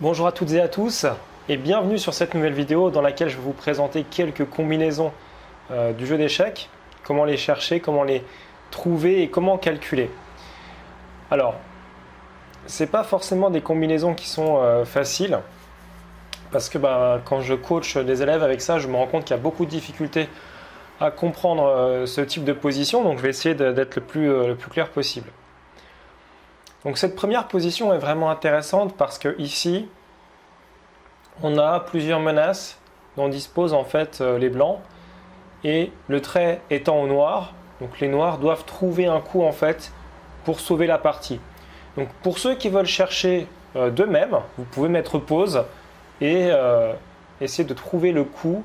Bonjour à toutes et à tous et bienvenue sur cette nouvelle vidéo dans laquelle je vais vous présenter quelques combinaisons du jeu d'échecs, comment les chercher, comment les trouver et comment calculer. Alors, c'est pas forcément des combinaisons qui sont faciles parce que quand je coach des élèves avec ça, je me rends compte qu'il y a beaucoup de difficultés à comprendre ce type de position, donc je vais essayer d'être le plus clair possible. Donc cette première position est vraiment intéressante parce que ici, on a plusieurs menaces dont disposent en fait les blancs et le trait étant au noir, donc les noirs doivent trouver un coup en fait pour sauver la partie. Donc pour ceux qui veulent chercher d'eux-mêmes, vous pouvez mettre pause et essayer de trouver le coup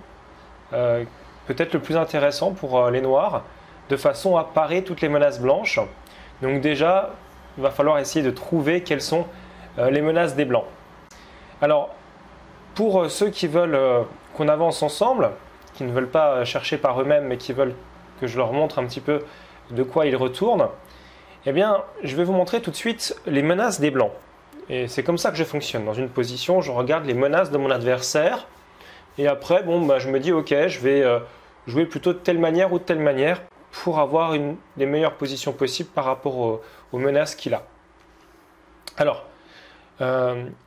peut-être le plus intéressant pour les noirs de façon à parer toutes les menaces blanches. Donc déjà, il va falloir essayer de trouver quelles sont les menaces des blancs. Alors, pour ceux qui veulent qu'on avance ensemble, qui ne veulent pas chercher par eux-mêmes, mais qui veulent que je leur montre un petit peu de quoi ils retournent, eh bien, je vais vous montrer tout de suite les menaces des blancs. Et c'est comme ça que je fonctionne. Dans une position, je regarde les menaces de mon adversaire, et après, je me dis, ok, je vais jouer plutôt de telle manière ou de telle manière, pour avoir les meilleures positions possibles par rapport aux menaces qu'il a. Alors,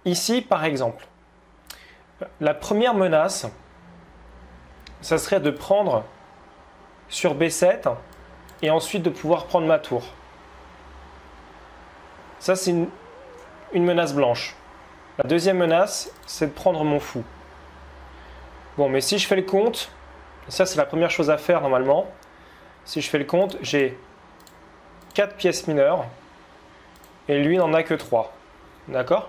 ici par exemple, la première menace, ça serait de prendre sur B7 et ensuite de pouvoir prendre ma tour. Ça, c'est une menace blanche. La deuxième menace, c'est de prendre mon fou. Bon, mais si je fais le compte, ça c'est la première chose à faire normalement. Si je fais le compte, j'ai 4 pièces mineures et lui n'en a que 3. D'accord?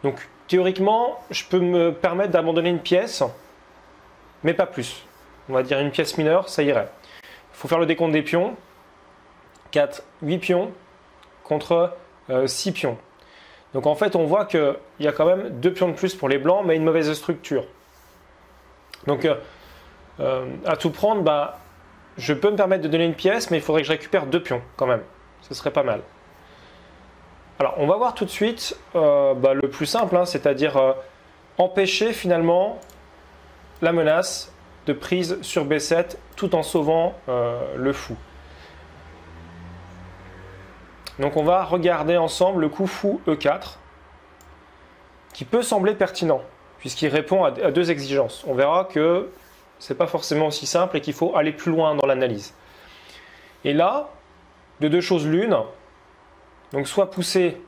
Donc théoriquement, je peux me permettre d'abandonner une pièce, mais pas plus. On va dire une pièce mineure, ça irait. Il faut faire le décompte des pions. 4, 8 pions contre 6 pions. Donc en fait, on voit qu'il y a quand même 2 pions de plus pour les blancs, mais une mauvaise structure. Donc à tout prendre, je peux me permettre de donner une pièce, mais il faudrait que je récupère 2 pions quand même. Ce serait pas mal. Alors, on va voir tout de suite le plus simple, c'est-à-dire empêcher finalement la menace de prise sur B7 tout en sauvant le fou. Donc, on va regarder ensemble le coup fou E4 qui peut sembler pertinent puisqu'il répond à 2 exigences. On verra que c'est pas forcément aussi simple et qu'il faut aller plus loin dans l'analyse. Et là, de 2 choses l'une, donc soit pousser,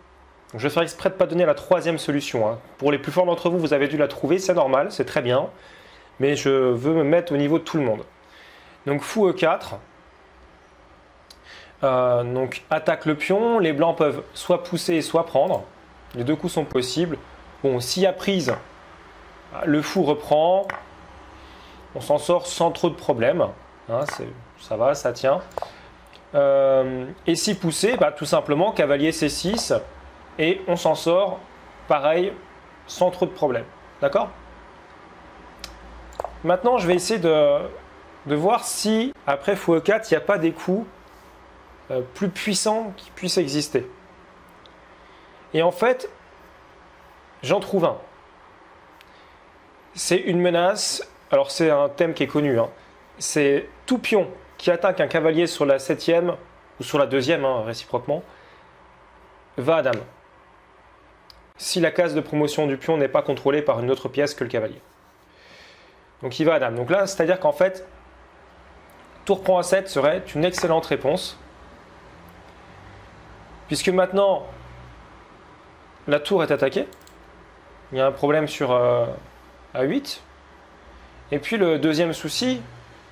je vais faire exprès de ne pas donner la troisième solution. Pour les plus forts d'entre vous, vous avez dû la trouver, c'est normal, c'est très bien, mais je veux me mettre au niveau de tout le monde. Donc fou E4, donc attaque le pion, les blancs peuvent soit pousser, soit prendre, les 2 coups sont possibles. Bon, s'il y a prise, le fou reprend. On s'en sort sans trop de problèmes, ça va, ça tient. Et si poussé, tout simplement cavalier C6 et on s'en sort pareil, sans trop de problèmes. D'accord? Maintenant, je vais essayer de voir si après fou E4, il n'y a pas des coups plus puissants qui puissent exister. Et en fait, j'en trouve un. C'est une menace. Alors c'est un thème qui est connu, c'est tout pion qui attaque un cavalier sur la 7e ou sur la 2e, réciproquement, va à dame. Si la case de promotion du pion n'est pas contrôlée par une autre pièce que le cavalier. Donc il va à dame. Donc là, c'est-à-dire qu'en fait, tour prend A7 serait une excellente réponse. Puisque maintenant, la tour est attaquée. Il y a un problème sur A8. Et puis le deuxième souci,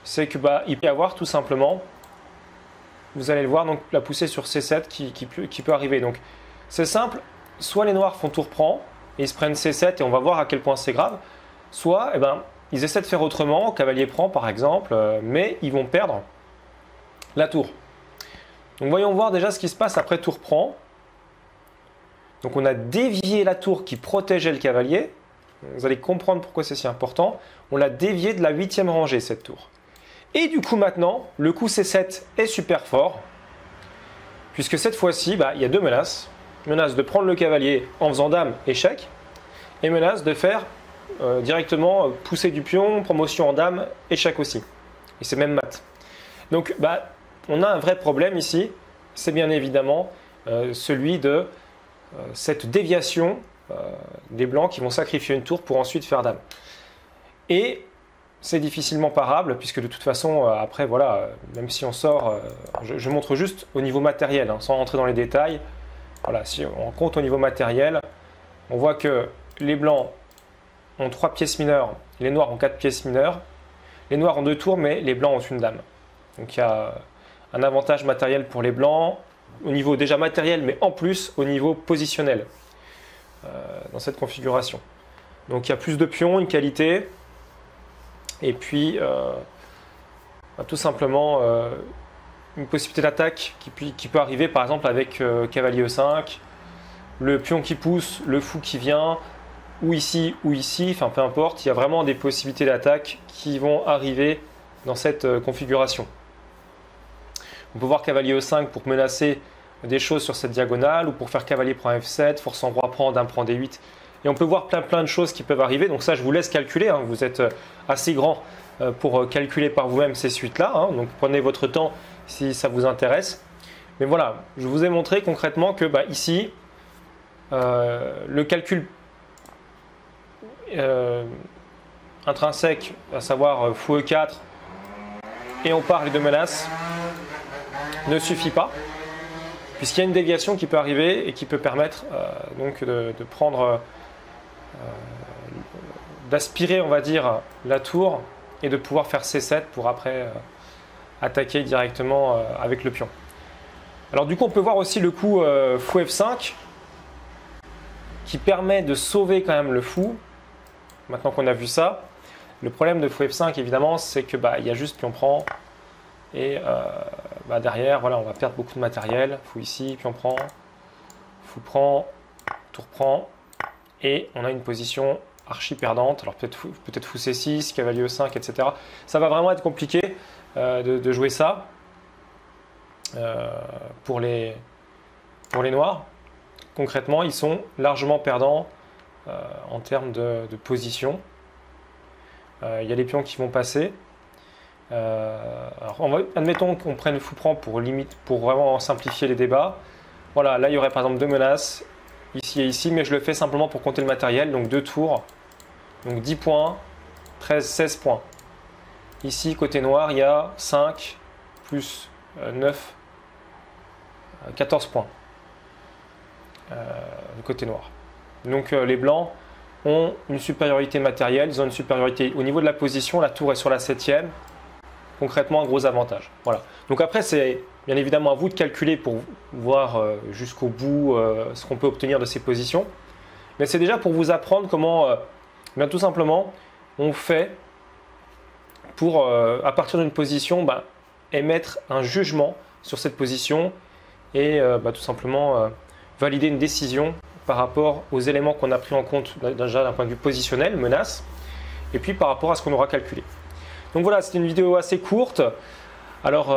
c'est que il peut y avoir tout simplement, vous allez le voir, donc la poussée sur C7 qui peut arriver. Donc c'est simple, soit les noirs font tour prend et ils se prennent C7 et on va voir à quel point c'est grave, soit ils essaient de faire autrement, cavalier prend par exemple, mais ils vont perdre la tour. Donc voyons voir déjà ce qui se passe après tour prend. Donc on a dévié la tour qui protégeait le cavalier. Vous allez comprendre pourquoi c'est si important. On l'a dévié de la 8e rangée, cette tour. Et du coup, maintenant, le coup C7 est super fort. Puisque cette fois-ci, il y a 2 menaces. Menace de prendre le cavalier en faisant dame, échec. et menace de faire directement pousser du pion, promotion en dame, échec aussi. Et c'est même mat. Donc on a un vrai problème ici, c'est bien évidemment celui de cette déviation des blancs qui vont sacrifier une tour pour ensuite faire dame. Et c'est difficilement parable puisque de toute façon après voilà, même si on sort, je montre juste au niveau matériel, hein, sans rentrer dans les détails. Voilà, si on compte au niveau matériel, on voit que les blancs ont 3 pièces mineures, les noirs ont 4 pièces mineures, les noirs ont 2 tours mais les blancs ont une dame. Donc il y a un avantage matériel pour les blancs, au niveau déjà matériel, mais en plus au niveau positionnel dans cette configuration. Donc il y a plus de pions, une qualité, et puis tout simplement une possibilité d'attaque qui peut arriver par exemple avec cavalier E5, le pion qui pousse, le fou qui vient, ou ici, enfin peu importe, il y a vraiment des possibilités d'attaque qui vont arriver dans cette configuration. On peut voir cavalier E5 pour menacer des choses sur cette diagonale ou pour faire cavalier prend F7, force en roi prend, dame prend D8. Et on peut voir plein de choses qui peuvent arriver. Donc ça, je vous laisse calculer. Hein. Vous êtes assez grand pour calculer par vous-même ces suites-là. Hein. Donc prenez votre temps si ça vous intéresse. Mais voilà, je vous ai montré concrètement que ici, le calcul intrinsèque, à savoir fou E4, et on parle de menaces, ne suffit pas, puisqu'il y a une déviation qui peut arriver et qui peut permettre donc de prendre, d'aspirer, on va dire, la tour et de pouvoir faire C7 pour après attaquer directement avec le pion. Alors du coup, on peut voir aussi le coup fou F5 qui permet de sauver quand même le fou. Maintenant qu'on a vu ça, le problème de fou F5 évidemment, c'est que il y a juste pion prend. Et derrière, voilà, on va perdre beaucoup de matériel. Fou ici, pion prend, fou prend, tour prend. Et on a une position archi perdante. Alors peut-être fou C6, cavalier E5, etc. Ça va vraiment être compliqué de jouer ça pour les noirs. Concrètement, ils sont largement perdants en termes de position. Il y a les pions qui vont passer. Alors admettons qu'on prenne fou prend pour vraiment simplifier les débats. Voilà, là il y aurait par exemple 2 menaces, ici et ici, mais je le fais simplement pour compter le matériel, donc 2 tours, donc 10 points, 13, 16 points. Ici, côté noir, il y a 5 plus 9, 14 points, du côté noir. Donc les blancs ont une supériorité matérielle, ils ont une supériorité au niveau de la position, la tour est sur la 7e. Concrètement un gros avantage. Voilà. Donc après c'est bien évidemment à vous de calculer pour voir jusqu'au bout ce qu'on peut obtenir de ces positions. Mais c'est déjà pour vous apprendre comment bien tout simplement on fait pour à partir d'une position émettre un jugement sur cette position et tout simplement valider une décision par rapport aux éléments qu'on a pris en compte déjà d'un point de vue positionnel, menace, et puis par rapport à ce qu'on aura calculé. Donc voilà, c'était une vidéo assez courte. Alors,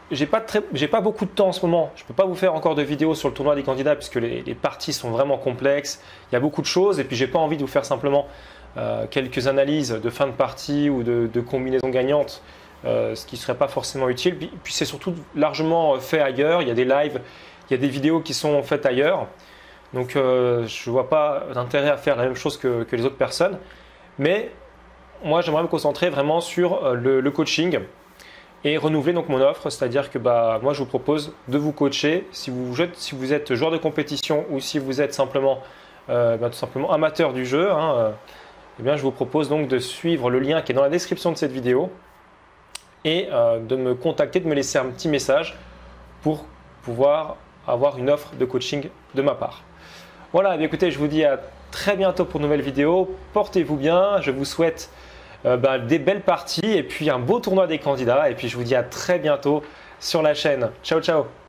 j'ai pas beaucoup de temps en ce moment. Je ne peux pas vous faire encore de vidéos sur le tournoi des candidats puisque les parties sont vraiment complexes. Il y a beaucoup de choses et puis j'ai pas envie de vous faire simplement quelques analyses de fin de partie ou de combinaisons gagnantes, ce qui ne serait pas forcément utile. Puis c'est surtout largement fait ailleurs. Il y a des lives, il y a des vidéos qui sont faites ailleurs. Donc je ne vois pas d'intérêt à faire la même chose que les autres personnes. Mais moi, j'aimerais me concentrer vraiment sur le coaching et renouveler donc mon offre, c'est-à-dire que moi, je vous propose de vous coacher si vous êtes joueur de compétition ou si vous êtes simplement, tout simplement amateur du jeu. Eh bien, je vous propose donc de suivre le lien qui est dans la description de cette vidéo et de me contacter, de me laisser un petit message pour pouvoir avoir une offre de coaching de ma part. Voilà, bien écoutez, je vous dis à très bientôt pour une nouvelle vidéo. Portez-vous bien, je vous souhaite des belles parties et puis un beau tournoi des candidats. Et puis je vous dis à très bientôt sur la chaîne. Ciao, ciao!